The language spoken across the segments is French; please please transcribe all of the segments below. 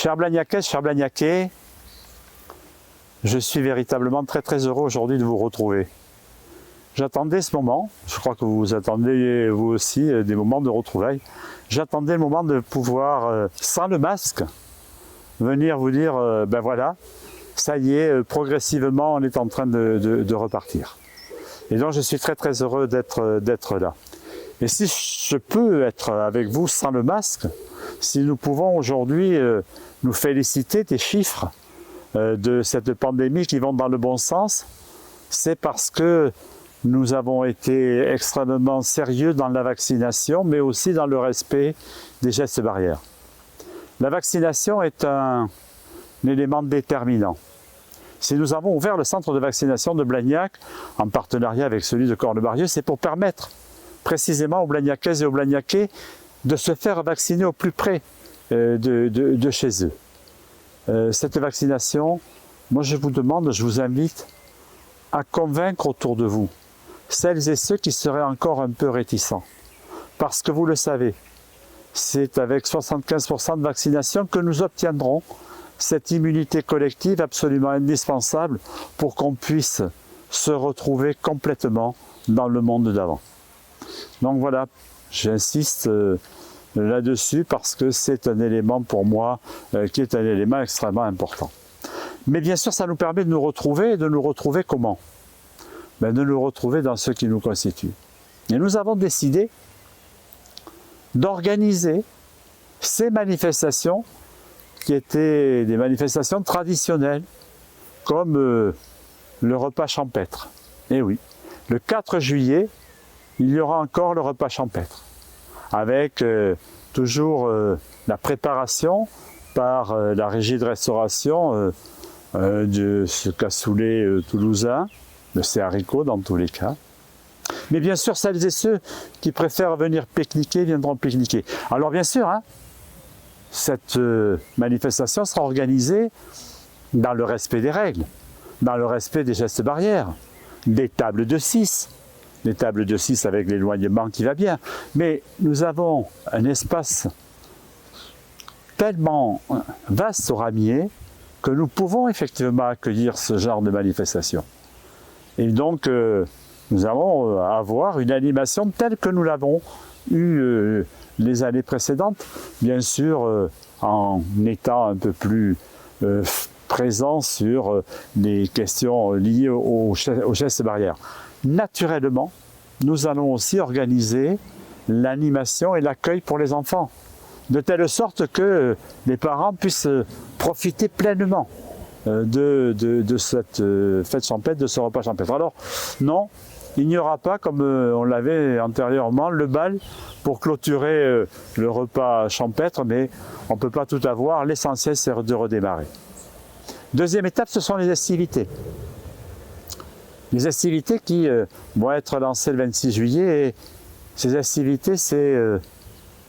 Chers Blagnacaises, chers Blagnacais, je suis véritablement très heureux aujourd'hui de vous retrouver. J'attendais ce moment, je crois que vous attendez vous aussi des moments de retrouvailles. J'attendais le moment de pouvoir, sans le masque, venir vous dire, ben voilà, ça y est, progressivement on est en train de repartir. Et donc je suis très heureux d'être là. Et si je peux être avec vous sans le masque, si nous pouvons aujourd'hui nous féliciter des chiffres de cette pandémie qui vont dans le bon sens, c'est parce que nous avons été extrêmement sérieux dans la vaccination, mais aussi dans le respect des gestes barrières. La vaccination est un élément déterminant. Si nous avons ouvert le centre de vaccination de Blagnac, en partenariat avec celui de Cornebarieux, c'est pour permettre précisément aux Blagnacaises et aux Blagnacais de se faire vacciner au plus près de chez eux. Cette vaccination, moi je vous demande, je vous invite à convaincre autour de vous celles et ceux qui seraient encore un peu réticents. Parce que vous le savez, c'est avec 75% de vaccination que nous obtiendrons cette immunité collective absolument indispensable pour qu'on puisse se retrouver complètement dans le monde d'avant. Donc voilà, j'insiste là-dessus parce que c'est un élément pour moi qui est un élément extrêmement important. Mais bien sûr, ça nous permet de nous retrouver, et de nous retrouver comment ? Ben, de nous retrouver dans ce qui nous constitue. Et nous avons décidé d'organiser ces manifestations qui étaient des manifestations traditionnelles, comme le repas champêtre. Et oui, le 4 juillet, il y aura encore le repas champêtre, avec toujours la préparation par la régie de restauration de ce cassoulet toulousain, de ces haricots dans tous les cas. Mais bien sûr, celles et ceux qui préfèrent venir pique-niquer viendront pique-niquer. Alors bien sûr, cette manifestation sera organisée dans le respect des règles, dans le respect des gestes barrières, des tables de 6, des tables de 6 avec l'éloignement qui va bien. Mais nous avons un espace tellement vaste au Ramier que nous pouvons effectivement accueillir ce genre de manifestation. Et donc, nous allons avoir une animation telle que nous l'avons eue les années précédentes, bien sûr en étant un peu plus présent sur les questions liées aux gestes barrières. Naturellement, nous allons aussi organiser l'animation et l'accueil pour les enfants, de telle sorte que les parents puissent profiter pleinement de cette fête champêtre, de ce repas champêtre. Alors non, il n'y aura pas, comme on l'avait antérieurement, le bal pour clôturer le repas champêtre, mais on ne peut pas tout avoir, l'essentiel c'est de redémarrer. Deuxième étape, ce sont les festivités. Les festivités qui vont être lancées le 26 juillet, et ces festivités, c'est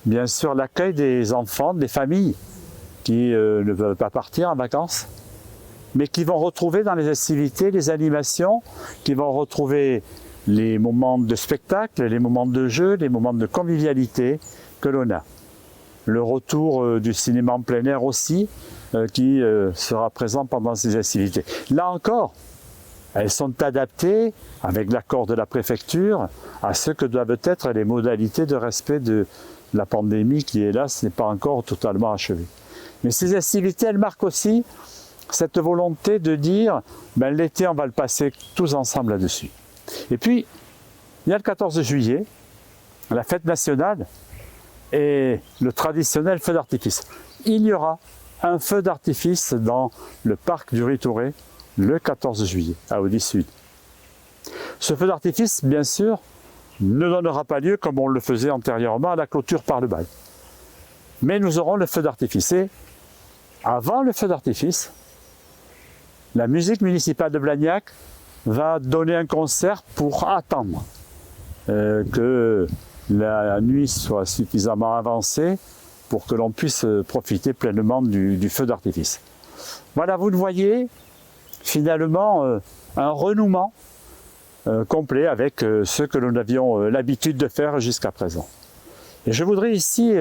bien sûr l'accueil des enfants, des familles qui ne peuvent pas partir en vacances, mais qui vont retrouver dans les festivités les animations, qui vont retrouver les moments de spectacle, les moments de jeu, les moments de convivialité que l'on a. Le retour du cinéma en plein air aussi, qui sera présent pendant ces festivités. Là encore, elles sont adaptées, avec l'accord de la préfecture, à ce que doivent être les modalités de respect de la pandémie qui, hélas, n'est pas encore totalement achevée. Mais ces festivités, elles marquent aussi cette volonté de dire, ben, l'été, on va le passer tous ensemble là-dessus. Et puis, il y a le 14 juillet, la fête nationale et le traditionnel feu d'artifice. Il y aura un feu d'artifice dans le parc du Ritouré le 14 juillet, à Audi Sud. Ce feu d'artifice, bien sûr, ne donnera pas lieu, comme on le faisait antérieurement, à la clôture par le bal. Mais nous aurons le feu d'artifice. Et avant le feu d'artifice, la musique municipale de Blagnac va donner un concert pour attendre que la nuit soit suffisamment avancée pour que l'on puisse profiter pleinement du feu d'artifice. Voilà, vous le voyez, finalement, un renouement complet avec ce que nous avions l'habitude de faire jusqu'à présent. Et je voudrais ici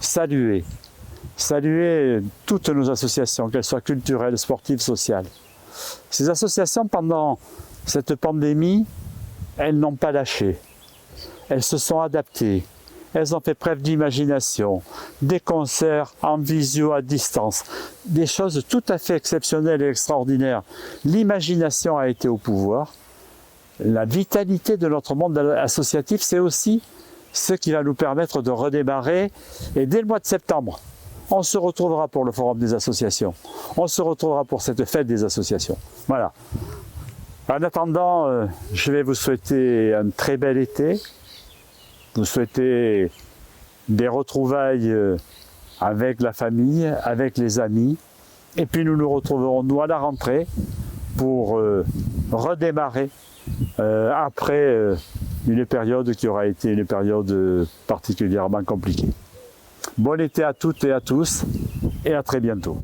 saluer saluer toutes nos associations, qu'elles soient culturelles, sportives, sociales. Ces associations, pendant cette pandémie, elles n'ont pas lâché. Elles se sont adaptées. Elles ont fait preuve d'imagination, des concerts en visio à distance, des choses tout à fait exceptionnelles et extraordinaires. L'imagination a été au pouvoir. La vitalité de notre monde associatif, c'est aussi ce qui va nous permettre de redémarrer. Et dès le mois de septembre, on se retrouvera pour le Forum des associations. On se retrouvera pour cette fête des associations. Voilà. En attendant, je vais vous souhaiter un très bel été. Vous souhaitez des retrouvailles avec la famille, avec les amis. Et puis nous nous retrouverons, nous, à la rentrée pour redémarrer après une période qui aura été une période particulièrement compliquée. Bon été à toutes et à tous et à très bientôt.